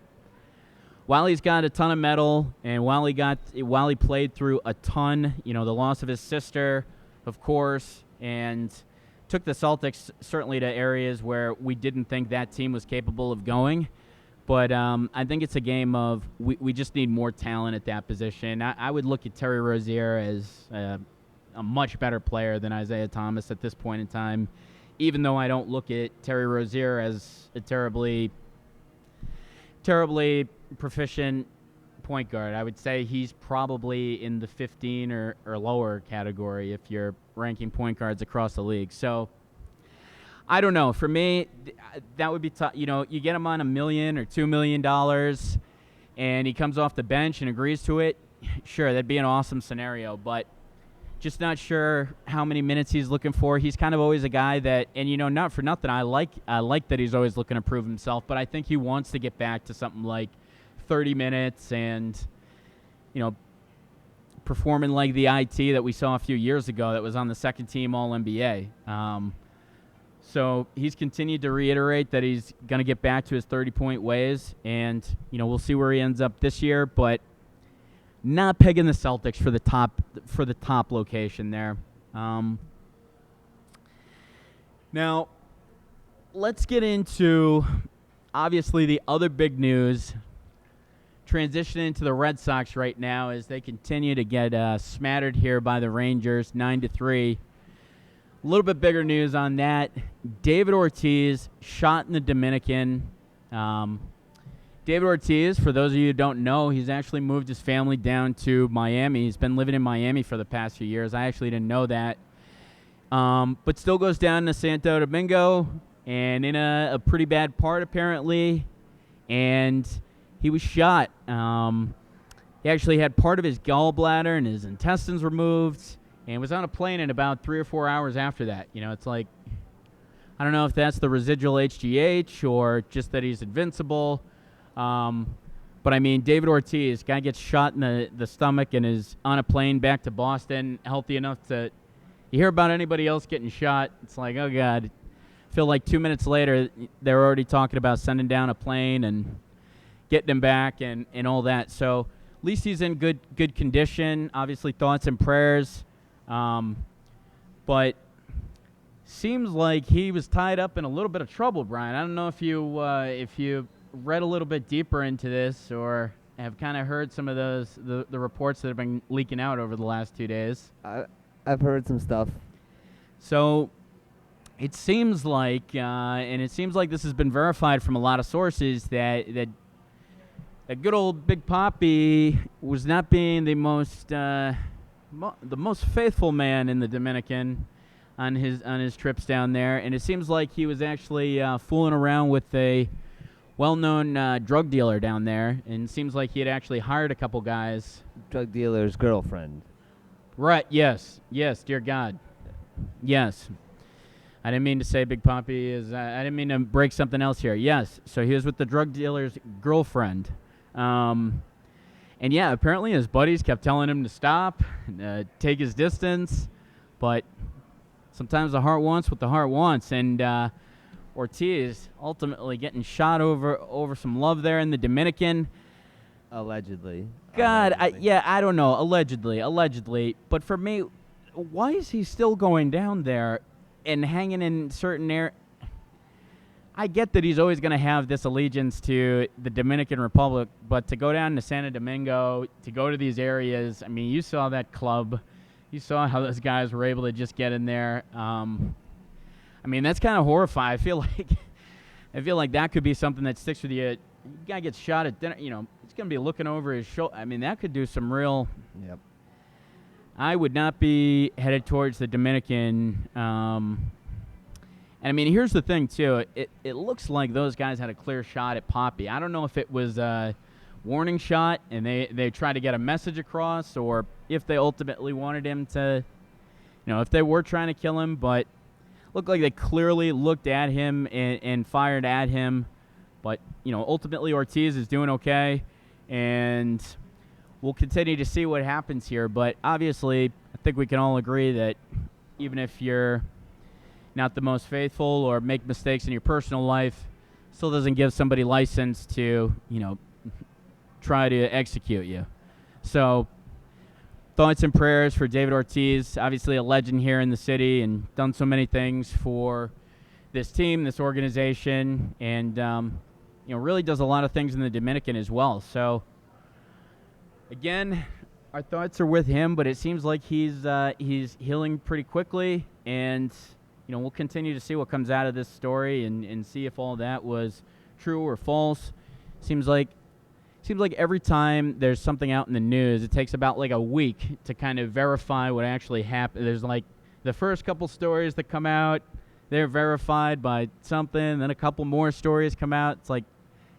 while he's got a ton of metal, and while he played through a ton, you know, the loss of his sister, of course, and took the Celtics certainly to areas where we didn't think that team was capable of going. But I think it's a game of we just need more talent at that position. I would look at Terry Rozier as a much better player than Isaiah Thomas at this point in time, even though I don't look at Terry Rozier as a terribly proficient point guard. I would say he's probably in the 15 or lower category if you're ranking point guards across the league. So I don't know. For me, that would be tough. You know, you get him on $1 million or $2 million, and he comes off the bench and agrees to it. Sure, that'd be an awesome scenario, but just not sure how many minutes he's looking for. He's kind of always a guy that, and you know, not for nothing, I like that he's always looking to prove himself, but I think he wants to get back to something like 30 minutes and, you know, performing like the IT that we saw a few years ago that was on the second team All-NBA. So he's continued to reiterate that he's going to get back to his 30-point ways, and, you know, we'll see where he ends up this year, but not pegging the Celtics for the top location there. Now, let's get into, obviously, the other big news transitioning to the Red Sox right now as they continue to get smattered here by the Rangers, 9-3. A little bit bigger news on that. David Ortiz shot in the Dominican. David Ortiz, for those of you who don't know, he's actually moved his family down to Miami. He's been living in Miami for the past few years. I actually didn't know that. But still goes down to Santo Domingo and in a pretty bad part apparently. And he was shot. He actually had part of his gallbladder and his intestines removed and was on a plane in about 3 or 4 hours after that. You know, it's like, I don't know if that's the residual HGH or just that he's invincible. But, I mean, David Ortiz, guy gets shot in the stomach and is on a plane back to Boston, healthy enough to – you hear about anybody else getting shot, it's like, oh, God. I feel like 2 minutes later, they're already talking about sending down a plane and getting him back and all that. So, at least he's in good condition. Obviously, thoughts and prayers. But seems like he was tied up in a little bit of trouble, Brian. I don't know if you read a little bit deeper into this or have kind of heard some of the reports that have been leaking out over the last 2 days. I've heard some stuff. So it seems like, and it seems like this has been verified from a lot of sources, that good old Big Papi was not being the most faithful man in the Dominican on his trips down there, and it seems like he was actually fooling around with a well-known drug dealer down there, and it seems like he had actually hired a couple guys. Drug dealer's girlfriend. Right, yes, dear God. Yes. I didn't mean to say Big Papi is, I didn't mean to break something else here. Yes, so he was with the drug dealer's girlfriend. And yeah, apparently his buddies kept telling him to stop, take his distance, but sometimes the heart wants what the heart wants, and Ortiz ultimately getting shot over some love there in the Dominican. Allegedly. God, Allegedly. I don't know. Allegedly. But for me, why is he still going down there and hanging in certain areas? I get that he's always going to have this allegiance to the Dominican Republic, but to go down to Santo Domingo, to go to these areas, I mean, you saw that club. You saw how those guys were able to just get in there. I mean, that's kind of horrifying. I feel like that could be something that sticks with you. Guy gets shot at dinner, he's going to be looking over his shoulder. I mean, that could do some real. Yep. I would not be headed towards the Dominican. And I mean, here's the thing too. It looks like those guys had a clear shot at Poppy. I don't know if it was a warning shot and they tried to get a message across, or if they ultimately wanted him to, if they were trying to kill him. But looked like they clearly looked at him and fired at him. But ultimately Ortiz is doing okay, and we'll continue to see what happens here. But obviously, I think we can all agree that even if you're not the most faithful or make mistakes in your personal life, still doesn't give somebody license to, try to execute you. So, thoughts and prayers for David Ortiz, obviously a legend here in the city and done so many things for this team, this organization, and, really does a lot of things in the Dominican as well. So, again, our thoughts are with him, but it seems like he's healing pretty quickly, and we'll continue to see what comes out of this story and see if all that was true or false. Seems like every time there's something out in the news, it takes about like a week to kind of verify what actually happened. There's like the first couple stories that come out, they're verified by something, then a couple more stories come out. It's like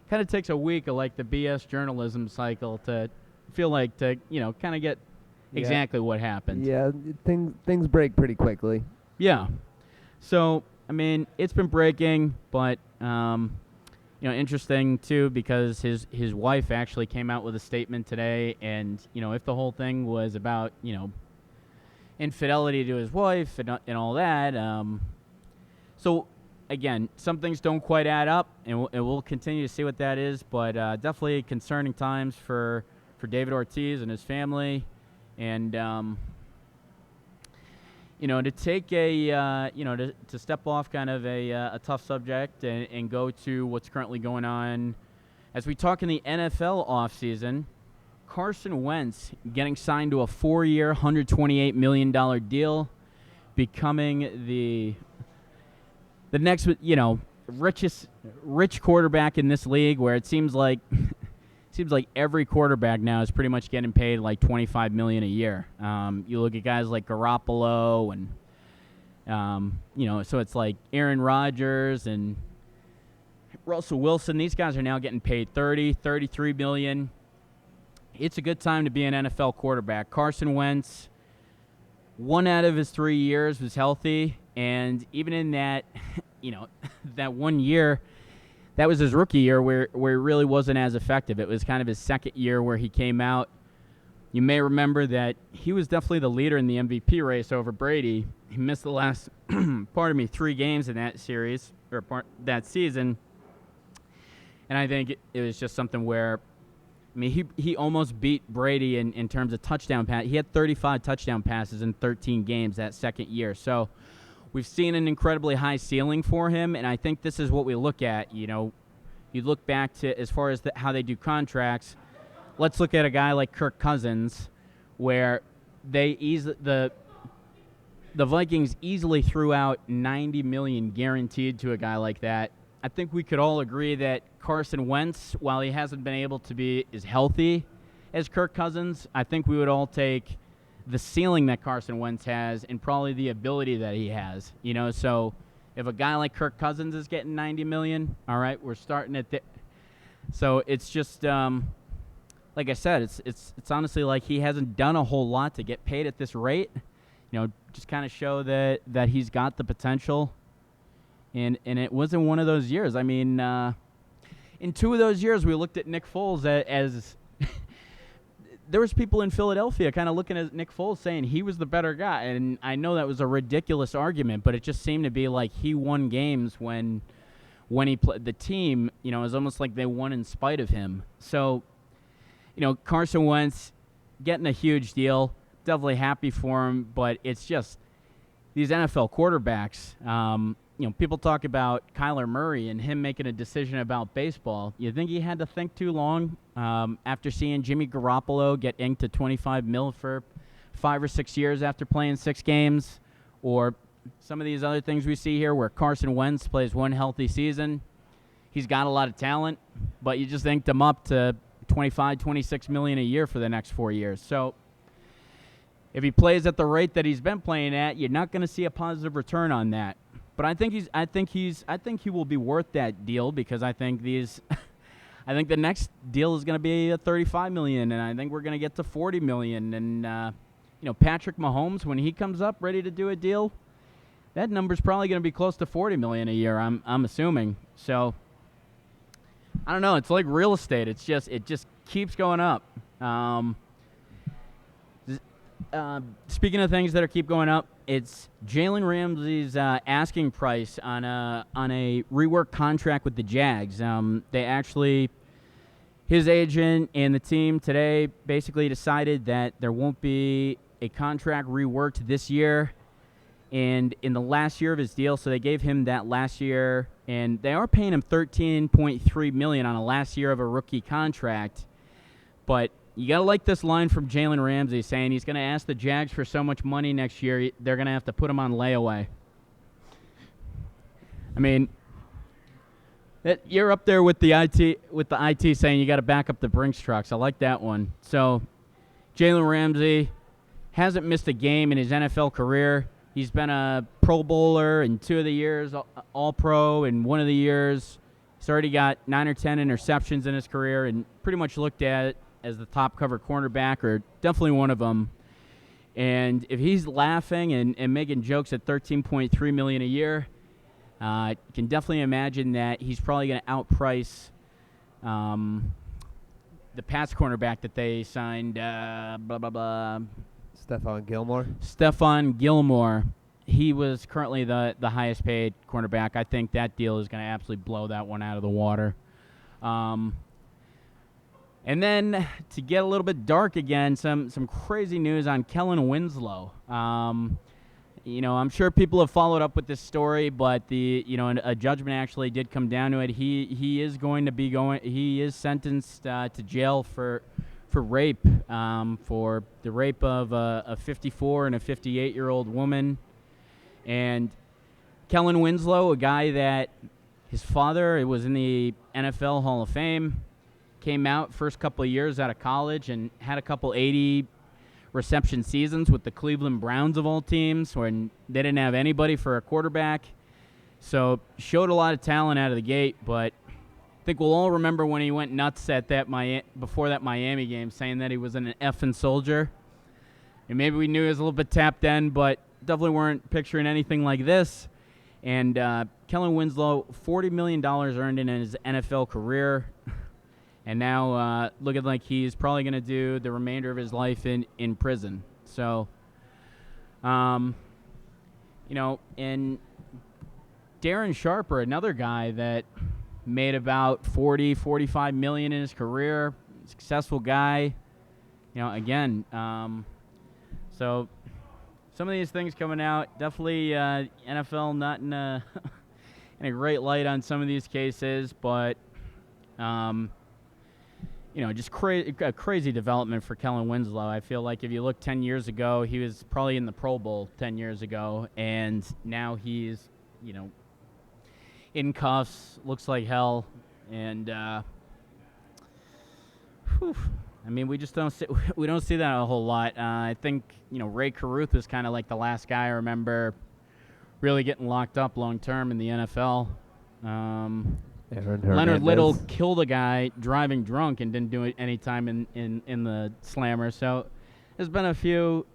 kind of takes a week of like the BS journalism cycle to feel like to kind of get exactly what happened. Yeah, things break pretty quickly. Yeah. So, I mean, it's been breaking, but, interesting, too, because his wife actually came out with a statement today, and, if the whole thing was about, infidelity to his wife and all that, so, again, some things don't quite add up, and we'll continue to see what that is, but definitely concerning times for David Ortiz and his family, and, to take to step off kind of a tough subject and go to what's currently going on. As we talk in the NFL offseason, Carson Wentz getting signed to a 4-year, $128 million deal, becoming the next, rich quarterback in this league, where it seems like every quarterback now is pretty much getting paid like $25 million a year. You look at guys like Garoppolo and, so it's like Aaron Rodgers and Russell Wilson. These guys are now getting paid $33 million. It's a good time to be an NFL quarterback. Carson Wentz, 1 out of his 3 years was healthy, and even in that, that 1 year, that was his rookie year where he really wasn't as effective. It was kind of his second year where he came out. You may remember that he was definitely the leader in the MVP race over Brady. He missed the last, 3 games in that series, or that season. And I think it was just something where, he almost beat Brady in terms of touchdown pass. He had 35 touchdown passes in 13 games that second year. So we've seen an incredibly high ceiling for him, and I think this is what we look at. You look back to as far as how they do contracts. Let's look at a guy like Kirk Cousins, where the Vikings easily threw out $90 million guaranteed to a guy like that. I think we could all agree that Carson Wentz, while he hasn't been able to be as healthy as Kirk Cousins, I think we would all take the ceiling that Carson Wentz has and probably the ability that he has. So if a guy like Kirk Cousins is getting $90 million, all right, we're starting at so it's just like I said, it's honestly like he hasn't done a whole lot to get paid at this rate. Just kind of show that he's got the potential. And it wasn't one of those years. I mean, in 2 of those years, we looked at Nick Foles as there was people in Philadelphia kind of looking at Nick Foles saying he was the better guy. And I know that was a ridiculous argument, but it just seemed to be like he won games when he played the team. It was almost like they won in spite of him. So, Carson Wentz getting a huge deal. Definitely happy for him, but it's just these NFL quarterbacks. People talk about Kyler Murray and him making a decision about baseball. You think he had to think too long after seeing Jimmy Garoppolo get inked to $25 million for 5 or 6 years after playing 6 games, or some of these other things we see here where Carson Wentz plays one healthy season. He's got a lot of talent, but you just inked him up to $25-26 million a year for the next 4 years. So if he plays at the rate that he's been playing at, you're not going to see a positive return on that. But I think he will be worth that deal, because I think I think the next deal is going to be a $35 million, and I think we're going to get to $40 million. And Patrick Mahomes, when he comes up ready to do a deal, that number's probably going to be close to $40 million a year. I'm assuming. So I don't know. It's like real estate. It just keeps going up. Speaking of things that keep going up, it's Jalen Ramsey's asking price on a rework contract with the Jags. His agent and the team today basically decided that there won't be a contract reworked this year and in the last year of his deal. So they gave him that last year, and they are paying him $13.3 million on a last year of a rookie contract. But you got to like this line from Jalen Ramsey saying he's going to ask the Jags for so much money next year, they're going to have to put him on layaway. I mean, you're up there with the IT saying you got to back up the Brinks trucks. I like that one. So Jalen Ramsey hasn't missed a game in his NFL career. He's been a Pro Bowler in 2 of the years, All-Pro in 1 of the years. He's already got 9 or 10 interceptions in his career and pretty much looked at it as the top cover cornerback, or definitely one of them. And if he's laughing and making jokes at $13.3 million a year, you can definitely imagine that he's probably going to outprice the Pats cornerback that they signed, Stephon Gilmore. He was currently the highest paid cornerback. I think that deal is going to absolutely blow that one out of the water. And then to get a little bit dark again, some crazy news on Kellen Winslow. I'm sure people have followed up with this story, but a judgment actually did come down to it. He is sentenced to jail for rape, for the rape of a 54 and a 58-year-old woman. And Kellen Winslow, a guy that his father was in the NFL Hall of Fame, came out first couple of years out of college and had a couple 80 reception seasons with the Cleveland Browns of all teams, when they didn't have anybody for a quarterback. So showed a lot of talent out of the gate, but I think we'll all remember when he went nuts at before that Miami game, saying that he was an effing soldier. And maybe we knew he was a little bit tapped in, but definitely weren't picturing anything like this. And Kellen Winslow, $40 million earned in his NFL career. And now looking like he's probably going to do the remainder of his life in prison. So, and Darren Sharper, another guy that made about $40-45 million in his career, successful guy. Again, so some of these things coming out, definitely NFL not in a in a great light on some of these cases, but just a crazy development for Kellen Winslow. I feel like if you look 10 years ago, he was probably in the Pro Bowl 10 years ago, and now he's, in cuffs, looks like hell, and we just don't see that a whole lot. I think Ray Caruth was kind of like the last guy I remember really getting locked up long term in the NFL. Leonard Little killed a guy driving drunk and didn't do it any time in the slammer. So there's been a few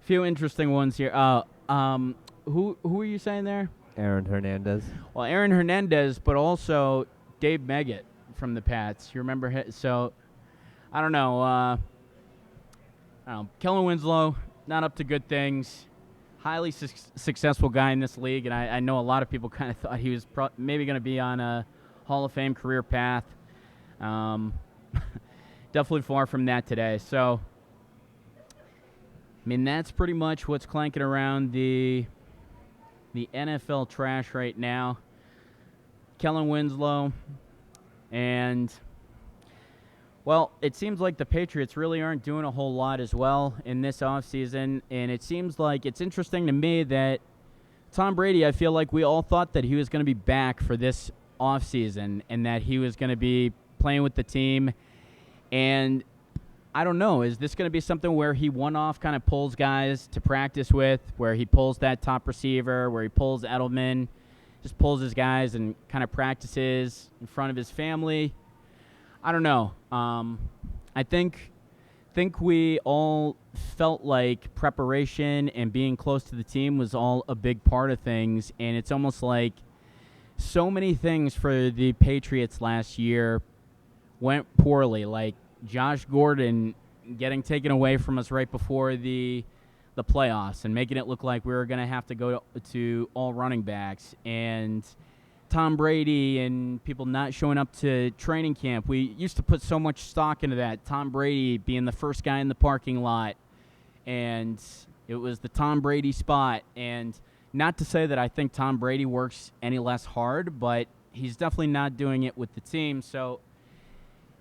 interesting ones here. Who are you saying there? Aaron Hernandez. Well, Aaron Hernandez, but also Dave Meggett from the Pats. You remember him? So I don't know. Kellen Winslow, not up to good things. Highly successful guy in this league, and I know a lot of people kind of thought he was maybe going to be on a Hall of Fame career path. definitely far from that today. So, I mean, that's pretty much what's clanking around the NFL trash right now. Kellen Winslow, and, well, it seems like the Patriots really aren't doing a whole lot as well in this offseason, and it seems like it's interesting to me that Tom Brady, I feel like we all thought that he was going to be back for this offseason and that he was going to be playing with the team, and I don't know, is this going to be something where he one-off kind of pulls guys to practice with, where he pulls that top receiver, where he pulls Edelman, just pulls his guys and kind of practices in front of his family? I don't know. I think we all felt like preparation and being close to the team was all a big part of things, and it's almost like so many things for the Patriots last year went poorly, like Josh Gordon getting taken away from us right before the playoffs and making it look like we were going to have to go to all running backs, and Tom Brady and people not showing up to training camp. We used to put so much stock into that. Tom Brady being the first guy in the parking lot, and it was the Tom Brady spot. And not to say that I think Tom Brady works any less hard, but he's definitely not doing it with the team. So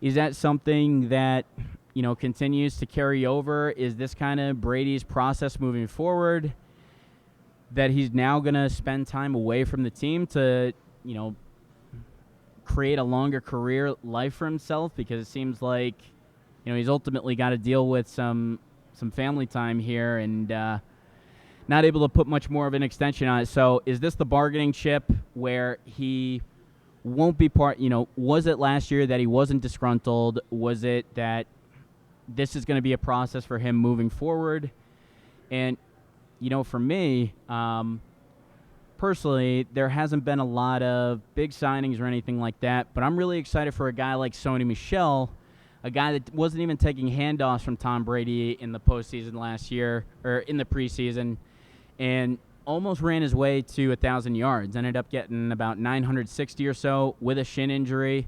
is that something that, you know, continues to carry over? Is this kind of Brady's process moving forward, that he's now going to spend time away from the team to, you know, create a longer career life for himself? Because it seems like, you know, he's ultimately got to deal with some family time here and not able to put much more of an extension on it. So is this the bargaining chip where he won't be part, you know, was it last year that he wasn't disgruntled? Was it that this is going to be a process for him moving forward? And, you know, for me, personally, there hasn't been a lot of big signings or anything like that, but I'm really excited for a guy like Sony Michel, a guy that wasn't even taking handoffs from Tom Brady in the postseason last year, or in the preseason, and almost ran his way to 1,000 yards. Ended up getting about 960 or so with a shin injury.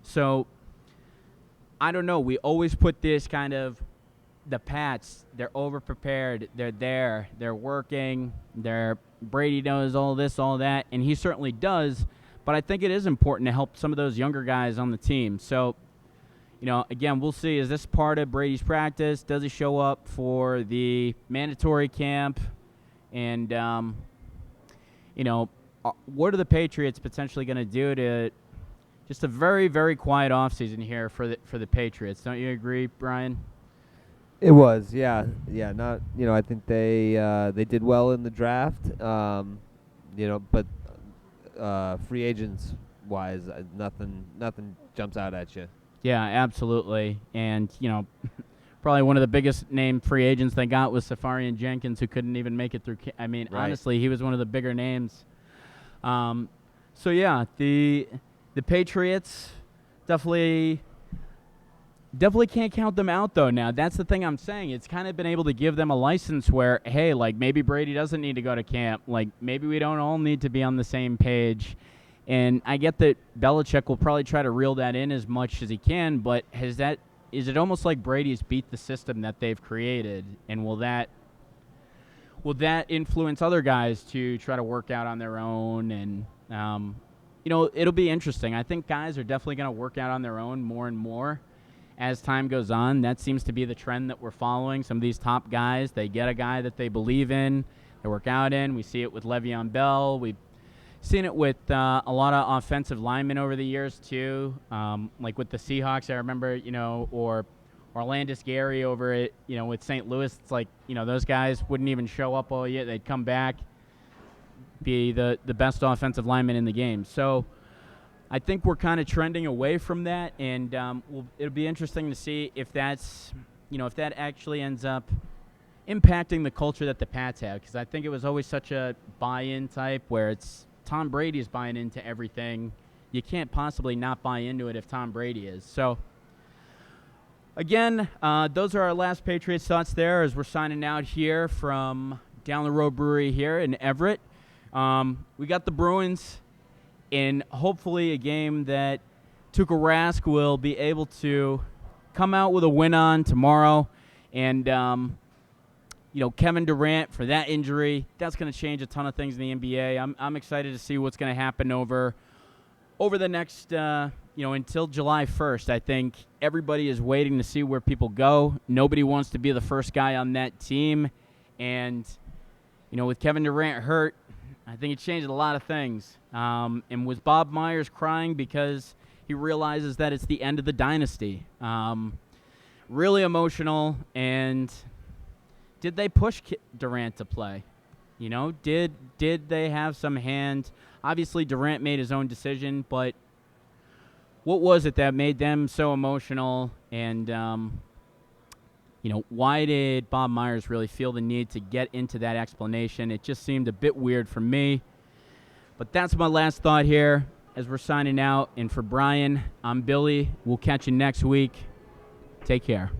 So, I don't know. We always put this kind of, the Pats, they're over-prepared, they're there, they're working, Brady knows all this, all that, and he certainly does, but I think it is important to help some of those younger guys on the team. So, you know, again, we'll see. Is this part of Brady's practice? Does he show up for the mandatory camp? And, you know, what are the Patriots potentially going to do to just a very, very quiet offseason here for the Patriots? Don't you agree, Brian? It was, yeah. Not, you know, I think they did well in the draft, you know, but free agents wise, nothing jumps out at you. Yeah, absolutely. And, you know, probably one of the biggest name free agents they got was Safarian Jenkins, who couldn't even make it through. Right. Honestly, he was one of the bigger names. So, yeah, the Patriots definitely can't count them out, though. Now, that's the thing I'm saying. It's kind of been able to give them a license where, hey, like, maybe Brady doesn't need to go to camp. Like, maybe we don't all need to be on the same page. And I get that Belichick will probably try to reel that in as much as he can, but is it almost like Brady's beat the system that they've created? And will that influence other guys to try to work out on their own? And, you know, it'll be interesting. I think guys are definitely going to work out on their own more and more as time goes on. That seems to be the trend that we're following. Some of these top guys, they get a guy that they believe in, they work out in. We see it with Le'Veon Bell. We've seen it with a lot of offensive linemen over the years, too. Like with the Seahawks, I remember, you know, or Orlandis Gary over at, you know, with St. Louis. It's like, you know, those guys wouldn't even show up all year. They'd come back, be the best offensive lineman in the game. So I think we're kind of trending away from that, and it'll be interesting to see if that's, you know, if that actually ends up impacting the culture that the Pats have, because I think it was always such a buy-in type where it's Tom Brady's buying into everything. You can't possibly not buy into it if Tom Brady is. So, again, those are our last Patriots thoughts there as we're signing out here from Down the Road Brewery here in Everett. We got the Bruins in hopefully a game that Tuukka Rask will be able to come out with a win on tomorrow. And, Kevin Durant, for that injury, that's going to change a ton of things in the NBA. I'm excited to see what's going to happen over the next, until July 1st. I think everybody is waiting to see where people go. Nobody wants to be the first guy on that team. And, with Kevin Durant hurt, I think it changed a lot of things. And was Bob Myers crying because he realizes that it's the end of the dynasty? Really emotional. And did they push Durant to play? Did they have some hand? Obviously, Durant made his own decision, but what was it that made them so emotional? And, why did Bob Myers really feel the need to get into that explanation? It just seemed a bit weird for me. But that's my last thought here as we're signing out. And for Brian, I'm Billy. We'll catch you next week. Take care.